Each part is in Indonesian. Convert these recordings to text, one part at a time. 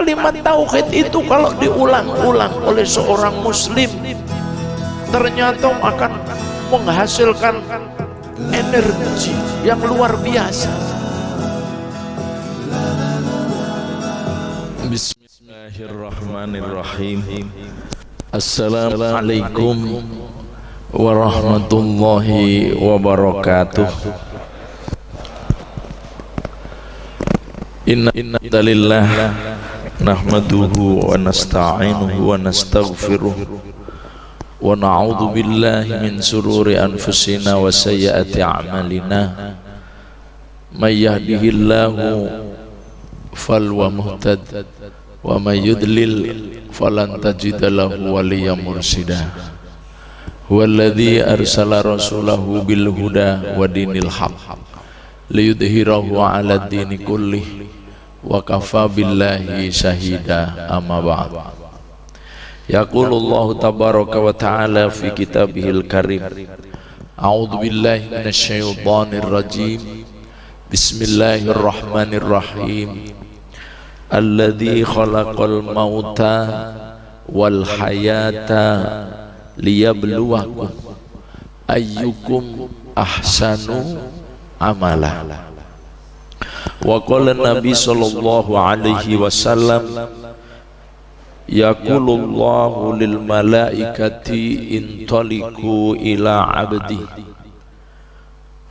Kalimat tauhid itu kalau diulang-ulang oleh seorang muslim ternyata akan menghasilkan energi yang luar biasa. Bismillahirrahmanirrahim. Assalamualaikum warahmatullahi wabarakatuh. Inna lillah nahmaduhu wa nasta'inuhu wa nastaghfiruh wa na'udzu billahi min sururi anfusina wa sayyiati a'malina. May yahdihillahu falhuwa muhtad wa may yudlil falan tajida lahu waliyyan mursyida. Huwallazi arsala rasulahu bil huda wa dinil haqq liyudhhirahu 'ala dini kullih wa kafa billahi syahida. Amma ba'd. Yaqulullahu tabaraka wa ta'ala fi kitabihil karim. A'udzu billahi minasy syaithanir rajim. Bismillahirrahmanirrahim. Alladzi khalaqal mauta wal hayata liyabluwakum ayyukum ahsanu amala. Wa qala Nabi sallallahu alaihi wasallam, yaqulullahu lil malaikati intaliqu ila 'abdi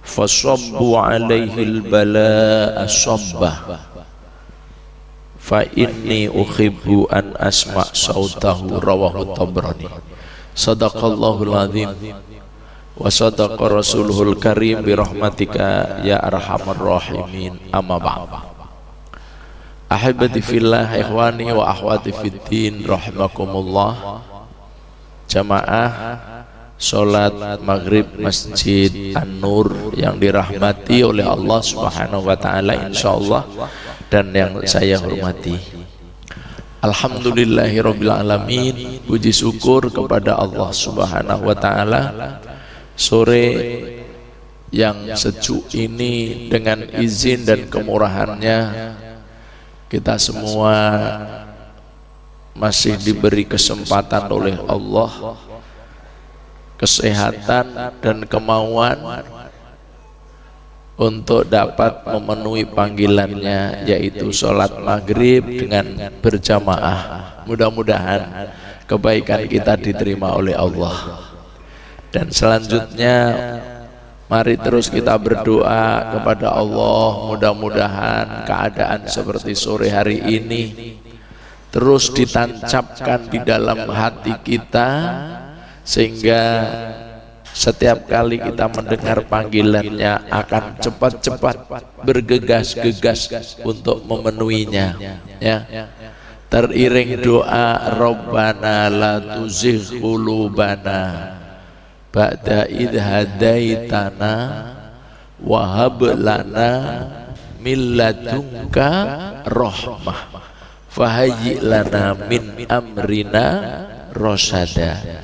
fasabbu alaihi al balaa sabba fa inni uhibbu an asma' sautahu. Rawahu Tabrani. Sadaqallahul azim wa sadaqa rasuluhul karim bi rahmatika ya arhamar rahimin. Amma ba'd. Ahibati fillah, ikhwani wa akhwati fiddin, rahimakumullah. Jamaah salat maghrib Masjid An-Nur yang dirahmati oleh Allah Subhanahu wa taala insyaallah dan yang saya hormati. Alhamdulillahirabbil alamin. Puji syukur kepada Allah Subhanahu wa taala. Sore yang sejuk ini dengan izin dan kemurahannya kita semua masih diberi kesempatan oleh Allah, kesehatan dan kemauan untuk dapat memenuhi panggilannya, yaitu sholat maghrib dengan berjamaah. Mudah-mudahan kebaikan kita diterima oleh Allah. Dan selanjutnya mari terus kita berdoa kepada Allah, mudah-mudahan keadaan seperti sore hari ini terus ditancapkan di dalam hati kita, sehingga setiap kali kita mendengar panggilannya akan cepat-cepat bergegas-gegas untuk memenuhinya, ya. Teriring doa Rabbana la tuzigh qulubana ba'da idh hadaitana wa hab lana min ladunka rahmah fahayyi lana min amrina rasyada.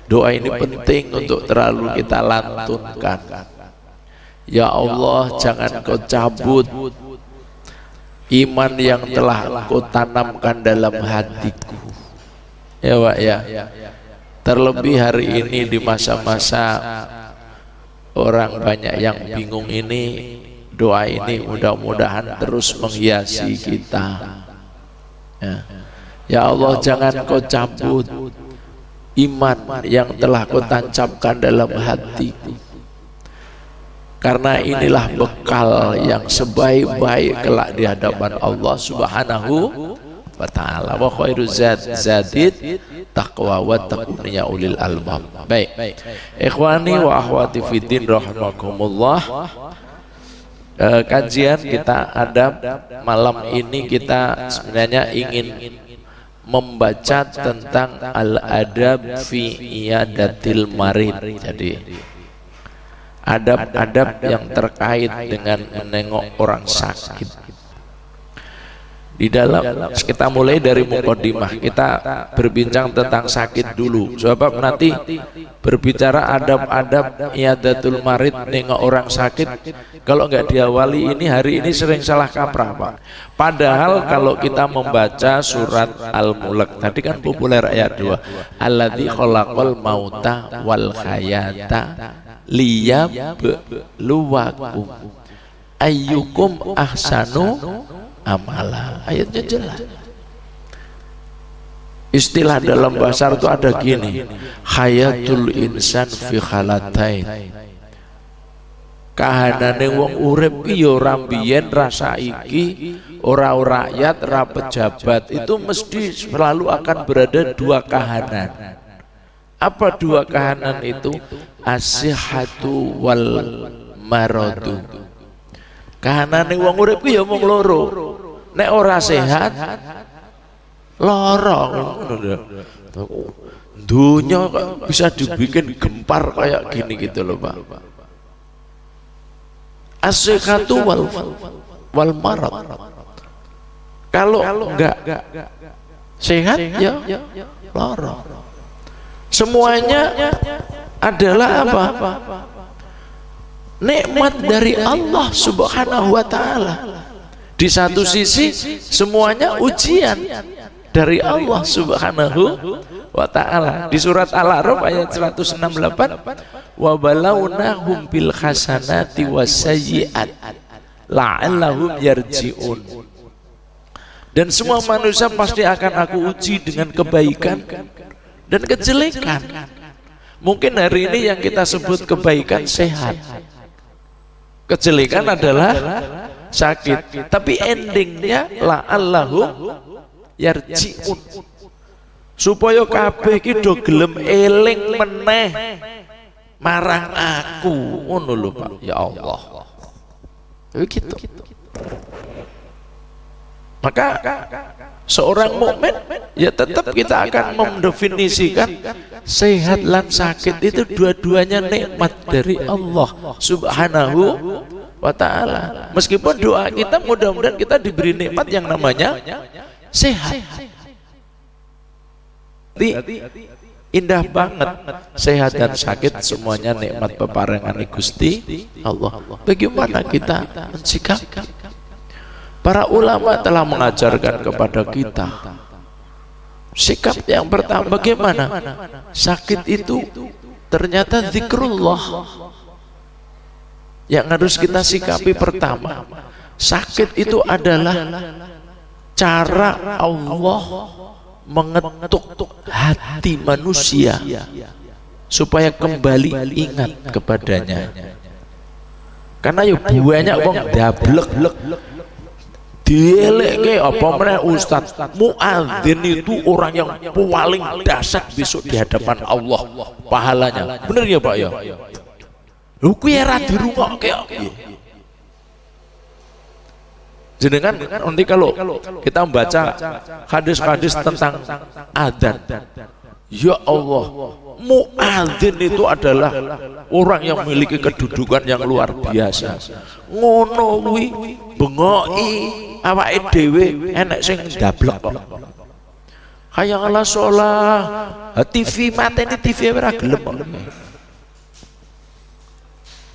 Doa ini penting untuk terlalu kita lantunkan. Ya Allah, jangan kau cabut iman yang telah kau tanamkan dalam hatiku, ya Pak ya. Terlebih hari ini di masa-masa orang banyak yang bingung ini, doa ini mudah-mudahan terus menghiasi kita. Ya Allah, jangan kau cabut iman yang telah kau tancapkan dalam hatiku, karena inilah bekal yang sebaik-baik kelak di hadapan Allah Subhanahu wa ta'ala. Wa khairu zadid taqwa wa taqunnya ulil albab. Baik, ikhwani wa akhwati fiddin rahimakumullah. Kajian kita adab malam ini kita sebenarnya ingin membaca tentang al-adab fi iyadatil marid. Jadi adab-adab yang terkait dengan menengok orang sakit. Di dalam kita mulai dari mukadimah, kita berbincang tentang sakit dulu. Sebab nanti berbicara adab-adab iadatul marid, nengok orang sakit, kalau nggak diawali ini, hari ini sering salah kaprah Pak. Padahal kalau kita membaca surat Al-Mulk tadi kan populer ayat 2, alladzi khalaqal mauta wal hayata liyabluwakum ayyukum ahsanu amala. Ayatnya jelas. Istilah dalam bahasa itu ada gini, hayatul insan fi khalatain. Kahanane wong urip yo rambiyen rasa iki, ora rakyat, ora pejabat, itu mesti selalu akan berada dua kahanan. Apa dua kahanan itu? As-sihhatu wal maradu. Kahanane wong urip ki ya mung loro. Nek ora sehat lara. Dunia bisa dibikin gempar kayak gini gitu loh Pak. As-sihhatu wal marad. Kalau enggak sehat ya lara. Semuanya adalah apa? Nikmat dari Allah Subhanahu wa Ta'ala. Di satu sisi semuanya ujian dari Allah Subhanahu wa Ta'ala. Di surat Al-A'raf ayat 168, wa balawnahum bil hasanati wasayyi'at la'allahum yarji'un. Dan semua manusia pasti akan aku uji dengan kebaikan dan kejelekan. Mungkin hari ini yang kita sebut kebaikan sehat, kejelekan adalah sakit, tapi endingnya la'allahum yarji'un, supaya kabeh iki do gelem eling meneh marang aku, ngono lho Pak. Ya Allah, begitu. Maka seorang mukmin ya tetap kita akan mendefinisikan sehat dan sakit itu dua-duanya nikmat dari Allah Subhanahu wa Ta'ala. Meskipun doa kita mudah-mudahan kita diberi nikmat yang namanya sehat. Indah banget sehat dan sakit, semuanya nikmat peparingan Gusti Allah. Bagaimana kita mensikapi? Para ulama telah mengajarkan kepada kita sikap yang pertama, bagaimana sakit itu ternyata zikrullah yang harus kita sikapi. Pertama, sakit itu adalah cara Allah mengetuk hati manusia supaya kembali ingat kepadanya. Karena ya banyak wong dablek dieleke apa meneh Ustaz. Muadzin itu orang yang paling dahsyat besok di hadapan Allah pahalanya. Bener ya Pak ya? Lho kuwi ora dirungokke kok. Jenengan nanti kalau kita membaca hadis-hadis tentang adzan, ya Allah, muadzin itu adalah orang yang memiliki kedudukan yang luar biasa. Ngono kuwi bengoki awake dhewe enek sing dablek kok. Hayya 'alas shalah, TV mateni TV ora gelem kok.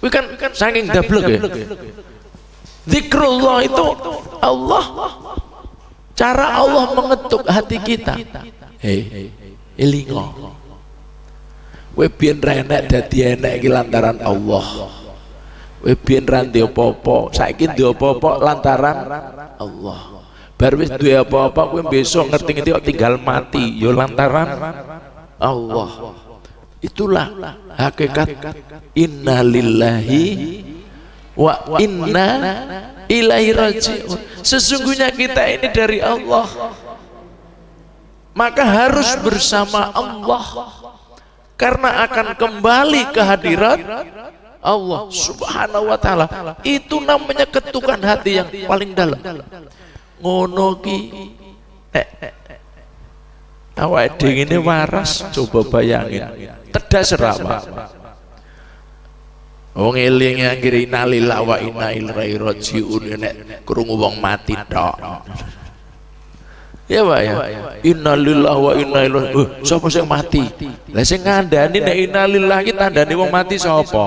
Kuwi kan saking dablek ya. Zikrullah itu Allah, cara Allah mengetuk hati kita. Hei, elingo. Kowe biyen renek dadi enek iki lantaran Allah. Kowe biyen ra ndek apa-apa, saiki ndek apa-apa lantaran Allah. Bar wis duwe apa-apa kowe besok ngerti-ngerti kok tinggal mati ya lantaran Allah. Itulah hakikat inna lillahi wa inna ilaihi raji'un. Sesungguhnya kita ini dari Allah, maka harus bersama Allah karena akan kembali ke hadirat Allah Subhanahu wa Ta'ala. Itu namanya ketukan hati yang paling dalam. Ngono ki awake dhewe ini waras, coba bayangin tedas rawa wong eling akhire innalillahi wa inna ilaihi raji'un nek krungu wong mati tok Ya Pak ya. Innalillahi wa inna ilaihi. Sapa sing mati? Lah sing ngandani nek innalillahi ki tandane wong mati sapa?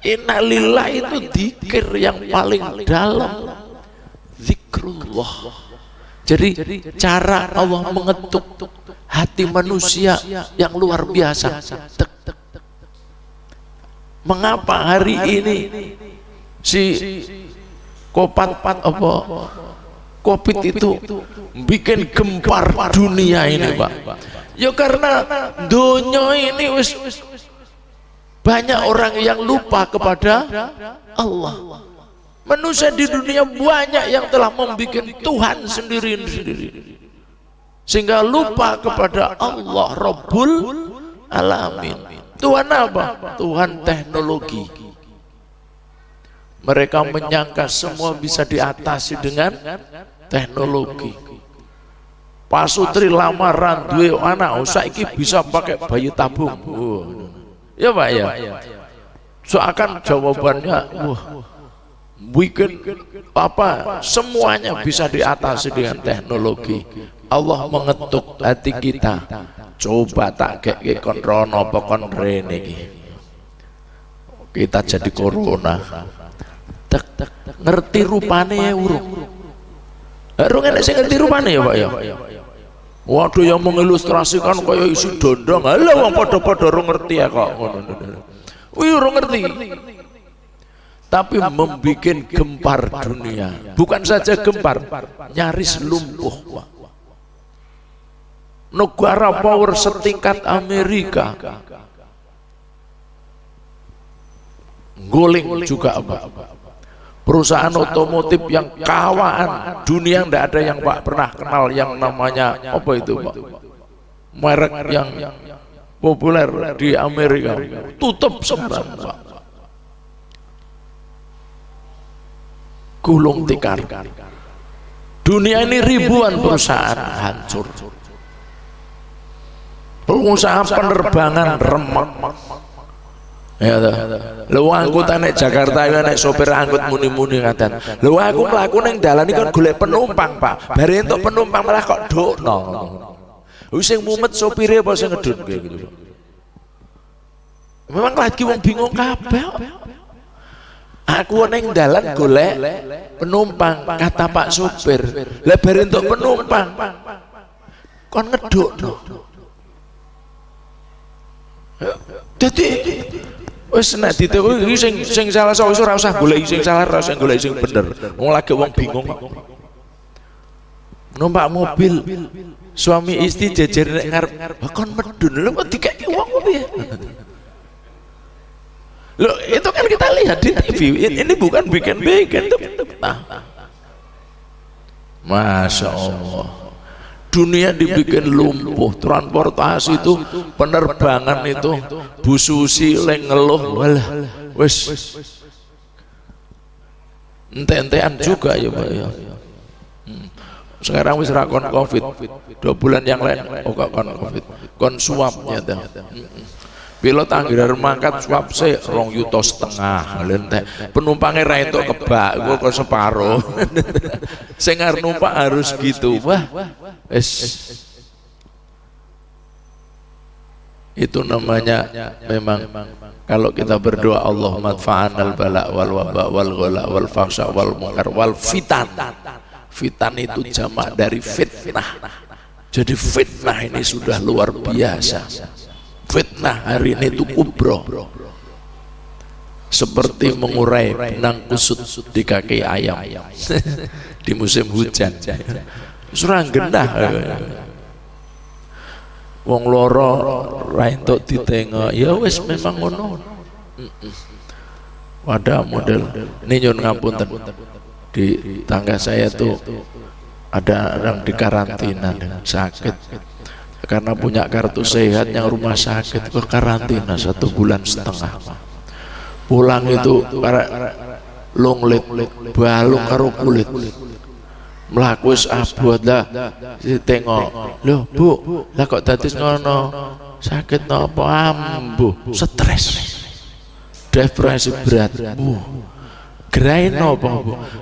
Innalillahi itu zikir yang paling dalam. Zikrullah. Jadi cara Allah mengetuk hati manusia yang luar biasa. Mengapa hari ini si COVID itu bikin gempar dunia ini Pak? Ya karena dunia ini banyak orang yang lupa kepada Allah. Manusia di dunia banyak yang telah membuat Tuhan sendiri-sendiri sehingga lupa kepada Allah Rabbul Alamin. Tuhan apa? Tuhan teknologi. Mereka menyangka semua bisa diatasi dengan teknologi. Pasutri lamaran duwe anak saiki bisa pakai bayi tabung. Ya Pak ya. Seakan jawabannya bikin apa semuanya bisa diatasi dengan teknologi. Allah mengetuk hati kita. Coba tak kek kon rono apa kon rene iki. Kita jadi corona. Ngerti rupane urung. Urung enek sing ngerti rupane ya Pak ya. Waduh yang mengilustrasikan kaya isi dondong. Lha wong padha-padha ora ngerti ya kok ngono. Wih ora ngerti. Tapi membikin gempar dunia. Bukan saja gempar, nyaris lumpuh Pak. Negara power setingkat Amerika guling juga Pak. Perusahaan otomotif yang kawaan dunia tidak ada yang Pak pernah kenal yang namanya apa itu Pak, merek yang populer di Amerika tutup sekarang Pak. Gulung tikar. Dunia ini ribuan perusahaan hancur. Pengusaha penerbangan remek. Ya toh. Lho angkutan nek Jakarta ya nek sopir angkut muni-muni ngaten. Lho aku mlaku ning dalan iki kon golek penumpang, Pak. Bare entuk penumpang malah kok ndukno. Wis sing mumet sopire apa sing ngedut gitu. Memang lagi wong bingung kabeh. Aku ning dalan golek penumpang, kata Pak sopir. Lah bare entuk penumpang kon ngedukno. Jadi wis nek diteku iki sing salah ora usah golek sing salah, ora usah golek sing bener. Wong lagi wong bingung kok. Numpak mobil suami istri jejer nek ngarep kon medun lho kok dikeki wong piye? Loh itu kan kita lihat di TV. Ini bukan bikin-bikin tuh. Nah. Masya Allah. Dunia dibikin lumpuh, transportasi itu, penerbangan itu, Bu Susi leng ngeluh, walah, wes, ente-entean juga ya Pak ya. Sekarang wis rakon COVID, 2 bulan yang lain, oh kon COVID, kon suapnya dah. Pilot anggaran mangkat suap se 2,5 juta lentek penumpangnya ra entuk kebak gua kok separo. Sing arep numpak harus gitu. Wah itu namanya memang kalau kita berdoa Allahumma adfa'anal bala wal waba wal ghala wal fahsya wal munkar wal fitan. Fitan itu jamak dari fitnah. Jadi fitnah ini sudah luar biasa. Fitnah hari ini itu kubro, seperti mengurai benang kusut di kaki ayam di musim hujan. Surang genah wong loro ra entuk ditengok ya wis memang ngono. Wadah model ini nyun ngapunten di tangga saya tuh ada orang di karantina dengan sakit karena punya kartu sehat yang rumah sakit ke karantina 1,5 bulan. Pulang itu longlet balung karo kulit mlaku wis abot lah ditengok. Lho Bu, lah kok dados ngono? Sakit napa? Ambuh, stres. Depresi berat. Graino apa?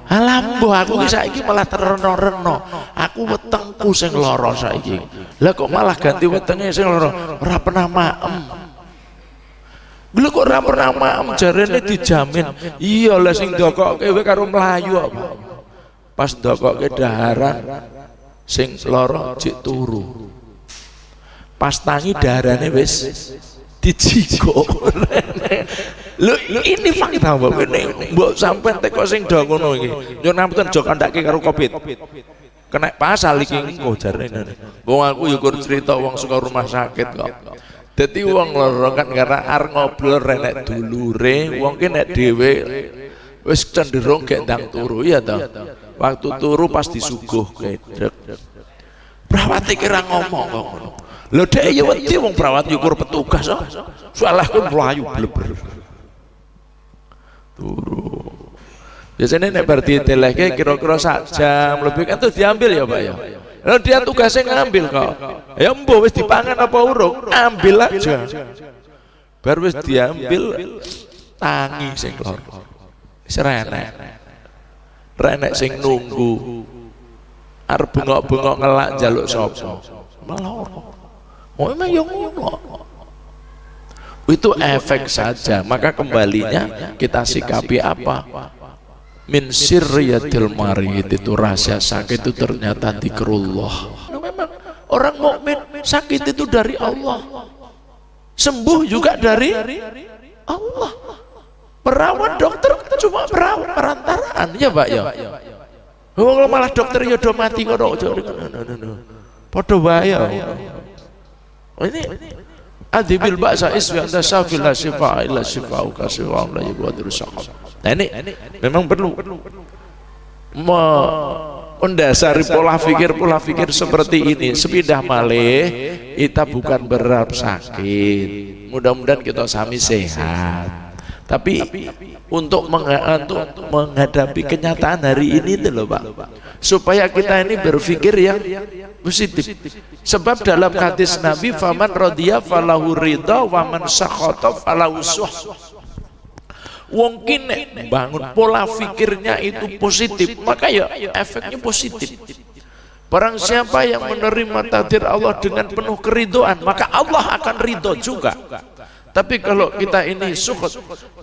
Alam mbah aku saiki malah tereno-reno. Aku wetengku sing lara saiki. Lah kok malah ganti wetenge sing lara? Ora pernah maem. Lha kok ora pernah maem jarene dijamin. Iya lah sing dokokke kowe karo mlayu apa. Pas dokokke daharan sing lara jek turu. Pas tangi daharane wis dijiko. Lho ini fakta mbok ini mbok sampean teko sing do ngono iki. Nyuwun ampun aja kandhake karo Covid. Kena pasal iki engko jarene. Wong aku ya kur cerita wong saka rumah sakit kok. Dadi wong lara kan karena arep ngobrol renek dulure, wong ki nek dhewe wis cenderung gek ndang turu ya to. Waktu turu pas disuguhke. Perawat iki ra ngomong kok ngono. Lho dhek ya wedi wong perawat yukur petugas kok. Salahku mlayu bleber. Turu. Biasanya nek bar ditelehke kira-kira sak jam lebih kan tuh diambil ya Pak ya. Lalu dia tugasnya ngambil kok. Ya mbok wis dipangan apa urung, ambil aja. Bar wis diambil tangi sing lor. Wis renek. Renek sing nunggu. Arep bengok-bengok ngelak njaluk sapa. Malah ora. Oh emang yo ngono. Itu efek saja, maka kembalinya kita sikapi apa? Min sirriyatil marid, itu rahasia sakit itu ternyata dzikrullah. Memang orang mukmin sakit itu dari Allah, sembuh juga dari Allah. Perawat dokter cuma perantaraan ya Pak ya. Kalau malah dokter ya do mati kok padha wae. Ini Adibil ba'sa iswi anta syafil la syifa'a illa syifa'uka syifa'un la yughadiru saqam. Nah ini memang perlu mendasari pola pikir seperti ini. Sepidah malih kita bukan berharap sakit. Mudah-mudahan kita sami sehat. Tapi untuk menghadapi kenyataan hari ini itu loh Pak, supaya kita ini berpikir yang positif. Sebab dalam hadis Nabi, faman radiya falahu ridha wa man sakhata falahu suh. Wong kene bangun pola pikirnya itu positif, maka ya efeknya positif. Barang siapa yang menerima takdir Allah dengan penuh keridhaan, maka Allah akan ridho juga. Tapi kalau kita ini sukhut,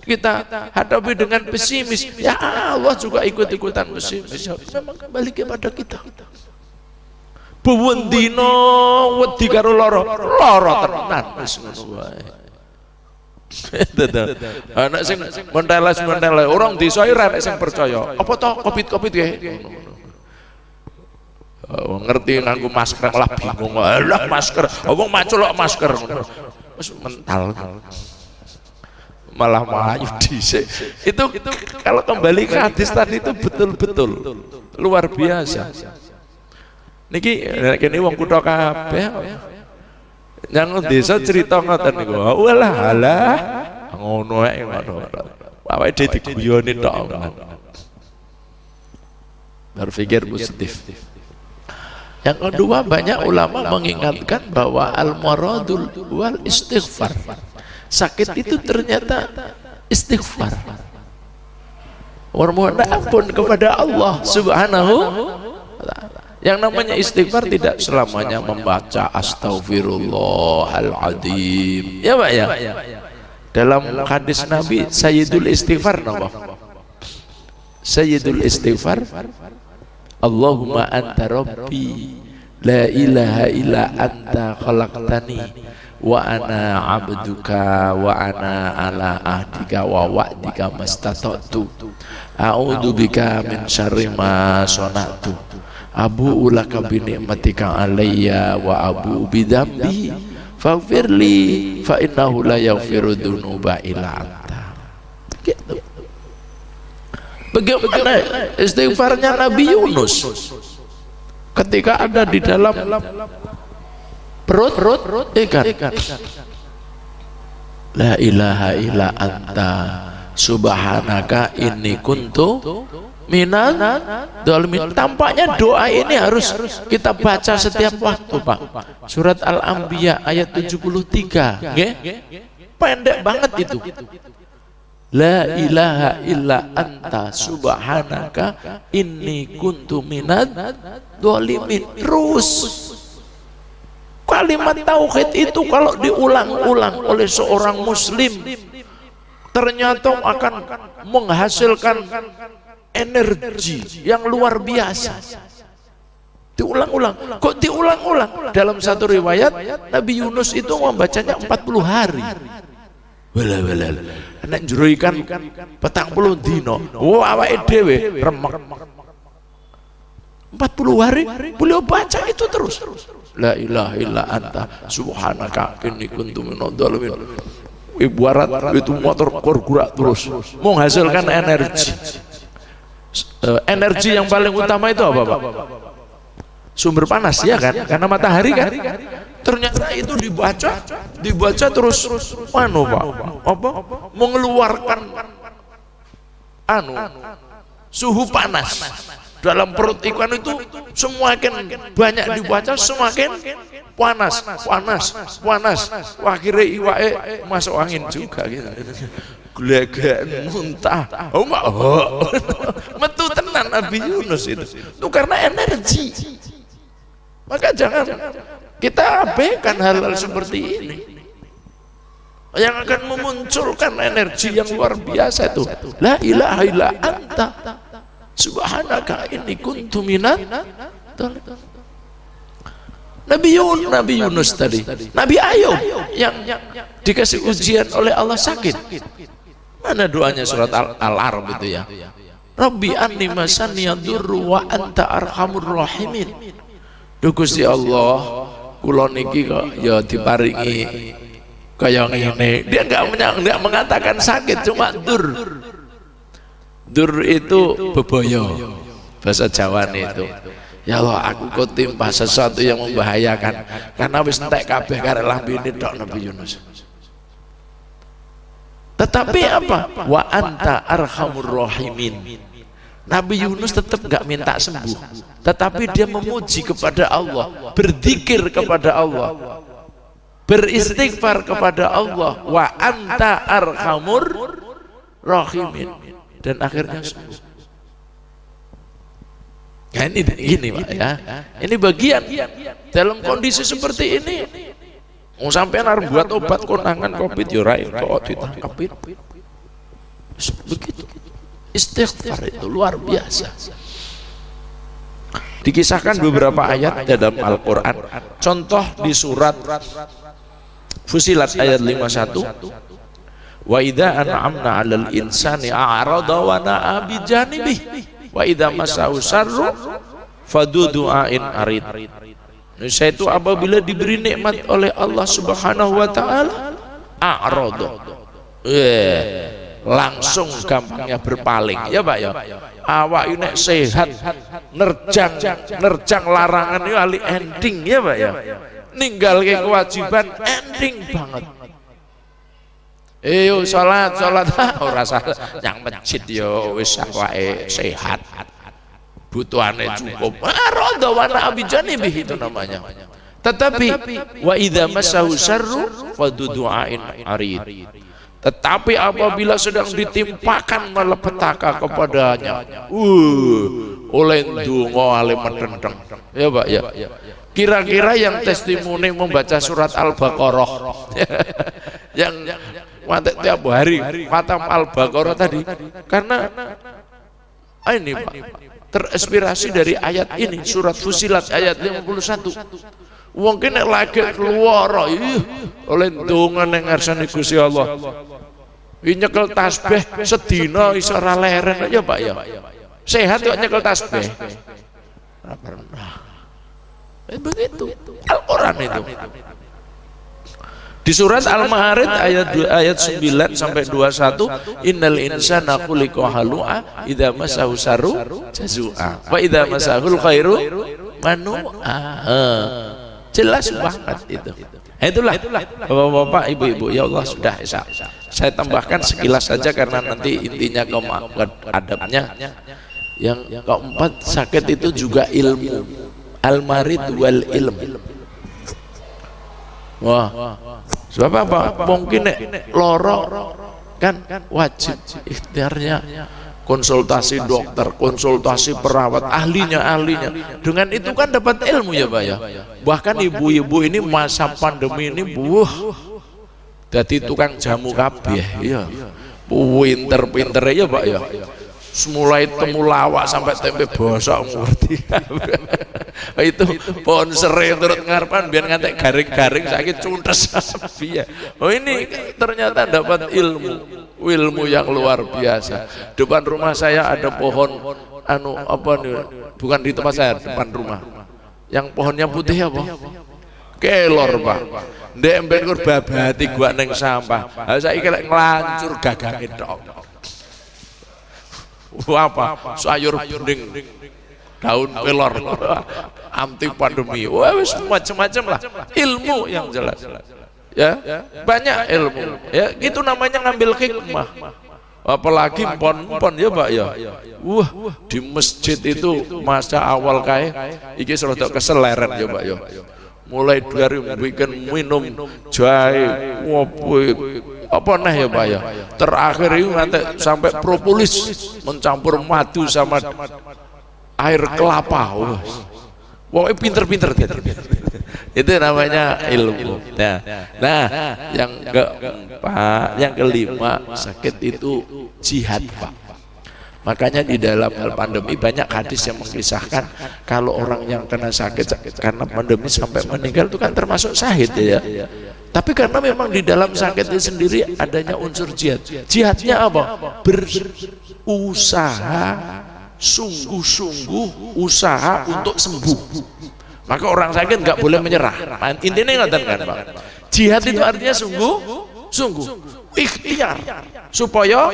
kita hadapi dengan pesimis, ya Allah juga ikut-ikutan pesimis. Memang kembali kepada kita. Buwendino wedi karo lara tenan wis ngono wae. Anak sing menteles orang desa ora nek sing percaya. Apa to Covid kae? Ngerti nganggo masker malah bingung. Lah masker, wong maculok masker ngono. Wis mental. Malah melayu dhisik. Itu kalau kembali ke hadis tadi itu betul-betul luar biasa. Niki kene wong kutha kabeh. Yang desa cerita ngoten niku. Walah halah ngono ae ngono. Awake dhewe diguyoni tok. Berpikir positif. Yang kedua, banyak ulama mengingatkan bahwa al-maradul wal istighfar. Sakit itu ternyata istighfar. Mohon ampun kepada Allah Subhanahu wa ta'ala. Yang namanya istighfar tidak selamanya membaca astaghfirullahaladzim. Ya Pak ya. Dalam hadis Nabi Sayyidul Istighfar nama. Sayyidul Istighfar, Allahumma anta rabbi la ilaha illa anta khalaqtani wa ana abduka wa ana ala ahdika wa wa'dika mastata'tu a'udzu bika min syarri ma sana'tu abu'u laka bi ni'matika alayya wa abu'u bi dzambi faghfirli fa innahu la yaghfiru dzunuba illa anta. Gitu. Bagaimana istighfarnya Nabi Yunus ketika ada di dalam perut ikan. La ilaha illa anta subhanaka inni kuntu minan dzalimin. Tampaknya doa ini harus kita baca setiap waktu Pak. Surat Al-Anbiya ayat 73 nggih. Pendek banget itu. La ilaha illa anta subhanaka inni kuntu minad dzalimin. Terus kalimat tauhid itu kalau diulang-ulang oleh seorang muslim ternyata akan menghasilkan energi yang luar biasa. Diulang-ulang. Kok diulang-ulang? Dalam satu riwayat Nabi Yunus itu membacanya 40 hari. Wala nek njero ikan 40 dino. Oh awake dhewe remek. 40 hari beliau baca itu terus. La ilaha illa anta subhanaka inni kuntu minadz dzalimin. Ibarat itu motor bergerak terus menghasilkan energi. Energi yang paling utama itu apa, Pak? Sumber panas, ya kan? Karena matahari kan. Ternyata itu dibaca terus anu, Pak, apa? Mengeluarkan suhu panas dalam perut ikan itu semakin banyak dibaca semakin panas. Akhirnya iwake masuk angin juga gitu. Gelegan muntah. Oh mak, metu tenan Nabi Yunus itu karena energi. Maka jangan kita abaikan hal-hal seperti ini yang akan memunculkan energi yang luar biasa itu. La ilaha illa anta subhanaka inni kuntu minadz dzalimin. Nabi Yunus tadi, Nabi Ayub yang dikasih ujian oleh Allah sakit. Mana doanya surat Al-Arab itu ya? Rabbi anni masani yadurru wa anta arhamur rahimin. Duh Gusti Allah, kula niki kok ya diparingi kaya ngene. Dia enggak mengatakan sakit, cuma dur. Dur itu bebaya. Bahasa Jawa itu. Ya Allah, aku kok timpa sesuatu yang membahayakan karena wis entek kabeh karek lambene tok Nabi Yunus. Tetapi apa? Wa anta arhamur rahimin. Nabi Yunus tetap enggak minta sembuh, tetapi dia memuji kepada Allah, berzikir kepada Allah, beristighfar kepada Allah. Wa anta arhamur rahimin. Dan akhirnya sembuh. Nah, ini gini Pak ya. Ini bagian dalam kondisi seperti ini. Mau sampean harus buat obat konangan Covid yo ra kok ditangkapin. Begitu. Istighfar itu luar biasa. Dikisahkan beberapa ayat dalam Al-Qur'an. Contoh di surat Fusilat ayat 51. Wa idza an'amna 'alal insani a'rada wa na'a bi janibihi wa idza massahu syarru fadudu'ain arid. Saya itu apabila diberi nikmat oleh Allah Subhanahu wa taala a'rada, langsung gampangnya berpaling ya Pak ya. Awak ini sehat nerjang larangan itu ali ending ya Pak ya. Ninggal ke kewajiban ending banget. Yo salat ora salah yang masjid yo wis awake sehat. Butuhane cukup. Arada wana abijani bih itu namanya. Tetapi wa idza masahu syarru fadudu'ain arid. Tetapi apabila sedang ditimpakan malapetaka kepadanya, oleh ndonga ale medendeng. Ya Pak ya. Kira-kira yang testimoni membaca surat Al-Baqarah yang mati tiap hari khatam Al-Baqarah tadi karena ini Pak terinspirasi dari ayat ini surat Fusilat ayat 51. Mungkin lagi keluar oleh dongan yang ngarsane Gusti Allah. Nyekel tasbih sedina iso ora leren ya Pak ya. Sehat kok nyekel tasbih. Ora pernah. Begitu Al-Qur'an itu. Di surat Al-Ma'arij ayat 9 sampai 21, innal insana khuliqa halu'a idza massahu syarru jazua wa idza massahul khairu manu'a. Jelas banget itu. Itulah Bapak-bapak, Ibu-ibu, ya Allah sudah saya tambahkan sekilas saja karena nanti intinya ke adabnya. Yang keempat, sakit itu juga ilmu. Al-marid wal ilm. Wah. Sebab apa? Mungkin loro kan wajib ikhtiarnya konsultasi dokter, konsultasi perawat, ahlinya. Dengan itu kan dapat ilmu ya Pak ya. Bahkan ibu-ibu ini masa pandemi ini jadi tukang jamu kabeh ya. Pinter ya Pak ya. Mulai temulawak sampai tempe bosok ngerti. Itu pohon serai turut ngarepan biar ngantek garing-garing sakit cuntes piye. Oh ini ternyata dapat ilmu yang luar biasa. Depan rumah saya ada pohon bukan di tempat saya, depan rumah. Yang pohonnya putih apa? Kelor Pak. Ndek emben kur babati gua ning sampah. Ha saiki lek nglancur gagange tok. Apa? Sayur bening, daun kelor, anti pandemi. Wah, wis macam-macam lah. Ilmu yang jelas. Ya, banyak ilmu. Ya, itu namanya ngambil hikmah. Apalagi pon ya Pak ya. Wah, di masjid itu masa awal kae iki rada keseleren ya Pak ya. Mulai dari bikin minum jahe, ngopi, apa nah ya Pak ya. Terakhir itu nanti sampai propolis mencampur madu sama air kelapa. Wah, pinter-pinter gitu. Itu namanya ilmu. Nah, yang kelima, sakit itu jihad Pak. Makanya di dalam hal pandemi banyak hadis yang mengisahkan kalau orang yang kena sakit karena pandemi sampai meninggal itu kan termasuk syahid ya. Tapi karena memang di dalam sakit itu sendiri adanya unsur jihad. Jihadnya apa? Berusaha sungguh-sungguh usaha untuk sembuh. Maka orang sakit nggak boleh menyerah. Intinya nggak kan Pak? Jihad itu artinya sungguh, ikhtiar supaya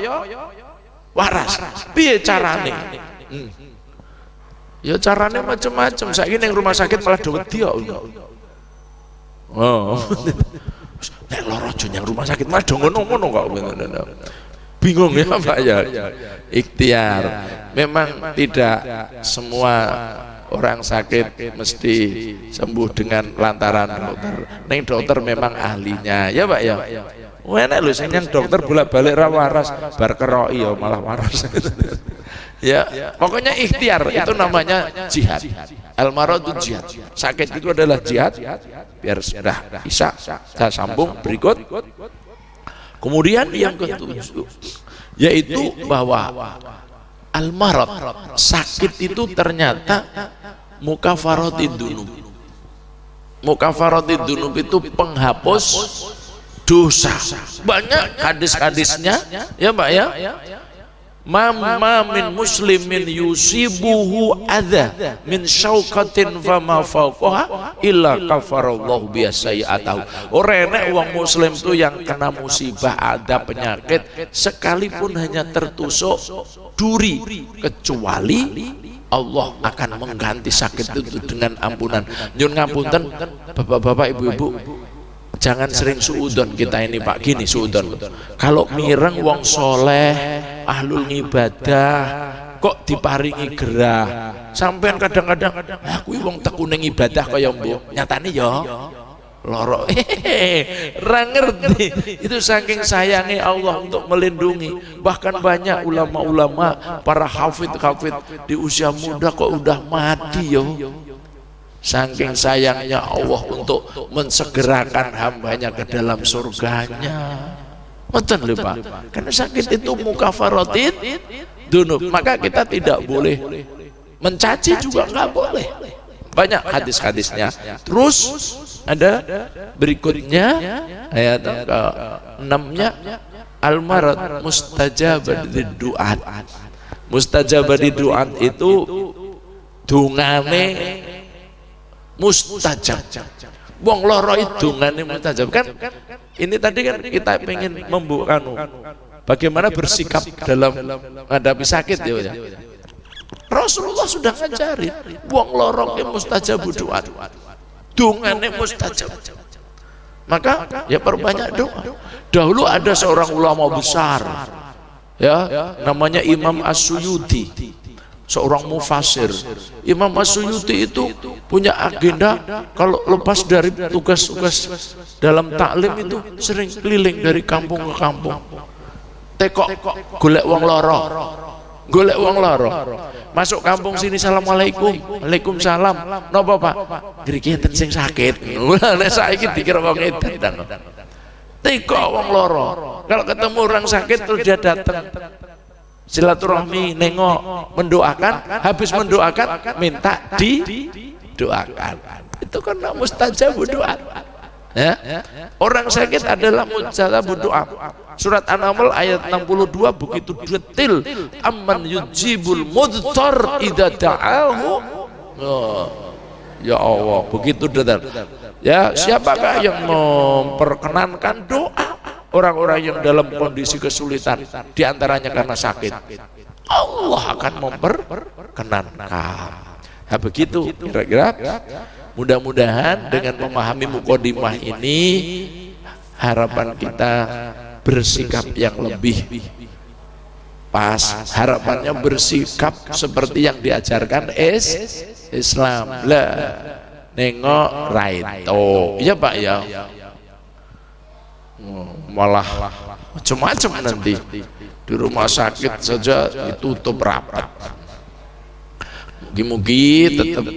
waras. Piye carane? Ya carane macam-macam. Saiki ning rumah sakit malah wedi kok. Oh. Nek lara aja nyang rumah sakit malah do ngono-ngono kok. Bingung ya Pak ya. Ikhtiar. Memang tidak semua orang sakit mesti sembuh dengan lantaran dokter. Ning dokter memang ahlinya, ya Pak ya. Enak lho sing yang dokter bolak-balik ra waras, bar keroi ya malah waras. Ya, pokoknya ikhtiar itu namanya jihad. Al-maradu jihad. Sakit itu adalah jihad. Biar sudah bisa saya sambung berikut. Kemudian yang ketujuh yaitu bahwa al-marad, sakit itu ternyata mukafaratid dzunub. Mukafaratid dzunub itu penghapus dosa. Banyak hadis-hadisnya ya Mbak ya. Mamma min muslimin yusibuhu adza min syauqatin fama fawqaha illa kafarallahu biasai'atahu. Ora enek wong muslim itu yang kena musibah, ada penyakit sekalipun hanya tertusuk duri, kecuali Allah akan mengganti sakit itu dengan ampunan. Nyun ngapunten bapak-bapak ibu-ibu, jangan sering suudon kita ini Pak. Gini suudon, kalau mireng wong soleh ahlul ibadah kok diparingi gerah, sampean kadang-kadang aku wong tekune ibadah kaya mbok, nyatane ya loro. Ra ngerti. Itu saking sayangnya Allah untuk melindungi. Bahkan banyak ulama-ulama, para hafid di usia muda kok udah mati yo. Saking sayangnya Allah untuk mensegerakan hambanya ke dalam surganya. Betul lho Pak. Karena sakit itu mukafaratid dzunub. Maka kita tidak boleh mencaci, juga nggak boleh. Banyak hadis-hadisnya. Terus ada berikutnya ayat ke-6-nya, al-marad mustajabad du'at. Mustajabad du'at itu dungane mustajab. Wong loro itu dungane mustajab kan. Ini tadi kan kita pengen membuka bagaimana bersikap dalam menghadapi sakit ya. Rasulullah sudah ngajarin wong loro ke mustajab du'at. Dungane mustajab. Maka ya perbanyak doa. Dahulu ada seorang ulama besar ya, namanya Imam As-Suyuti, seorang mufasir. Imam As-Suyuti itu punya agenda kalau lepas dari tugas-tugas dalam taklim itu sering keliling dari kampung ke kampung. Tekok golek wong loro. Golek wong loro. Masuk kampung sini assalamualaikum. Waalaikumsalam. Napa Pak? Ngriki enten sing sakit. Nek saiki dikira wong edan. Tekok wong loro. Kalau ketemu orang sakit terus dia datang. Silaturahmi, nengok, mendoakan, habis mendoakan minta didoakan. Itu kan mustajab doa. Ya. Orang sakit adalah mustajab doa. Surat An-Naml ayat 62 begitu detail. Amman yujibul mudhtar idza da'ahu. Oh, ya Allah, begitu detail. Ya, siapakah yang memperkenankan doa orang-orang yang dalam kondisi kesulitan, diantaranya karena sakit? Allah akan memperkenankan. Nah, begitu kira-kira. Mudah-mudahan dengan memahami mukadimah ini, harapan kita bersikap yang lebih pas. Harapannya bersikap seperti yang diajarkan Islam. Lah, nengok raito. Iya Pak ya. Malah macam-macam nanti di rumah sakit saja ditutup rapat. Mugi-mugi tetap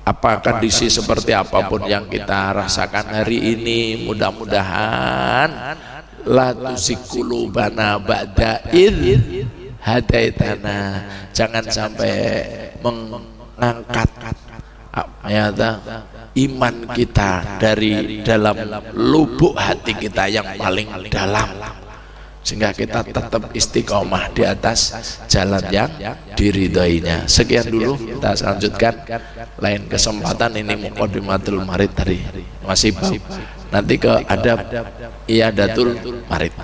apa kondisi seperti apapun yang kita rasakan hari ini, mudah-mudahan la tuzikulubana ba'da id hadaitana. Jangan sampai mengangkat iman kita dari dalam lubuk hati kita yang paling dalam, sehingga kita tetap istiqomah di atas jalan yang diridhoinya. Sekian dulu, kita lanjutkan lain kesempatan. Ini muqaddimatul marid tadi masih nanti ke adab iyadatul marid.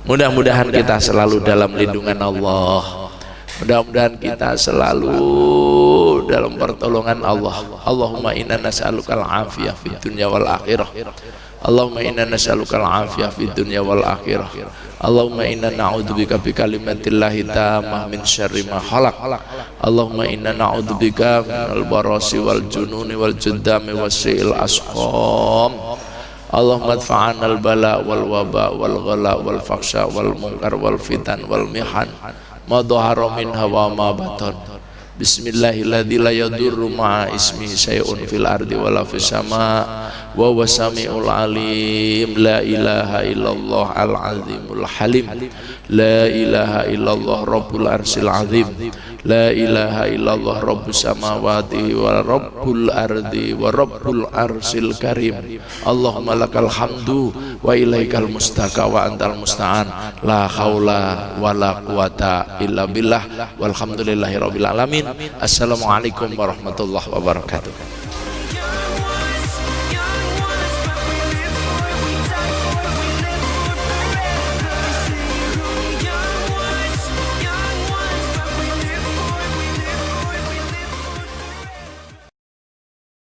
Mudah-mudahan kita selalu dalam lindungan Allah, mudah-mudahan kita selalu dalam pertolongan Allah. Allahumma inna nas'alukal afiyah fid dunya wal akhirah. Allahumma inna nas'alukal afiyah fid dunya wal akhirah. Allahumma inna na'udzubika bi kalimatillahi tammah min syarri ma khalaq. Allahumma inna na'udzubika minal barasi wal jununi wal juddami wasil asqam. Allahumma adfa'ana al bala wal waba wal ghala wal faksha wal munkar wal fitan wal mihan ma dhahara minha wa ma batan. Bismillahilladzi la yadurru ma'a ismihi syai'un fil ardi wala fis sama' wa huwa samiul alim. La ilaha illallah al azimul halim. La ilaha illallah rabbul arsil azim. La ilaha illallah rabbus samawati wa rabbul ardi wa rabbul arsil karim. Allahumma lakal hamdu wa ilaikal mustaka wa antal musta'an. La haula wa la quwata illa billah. Walhamdulillahi rabbil alamin. Assalamualaikum warahmatullahi wabarakatuh.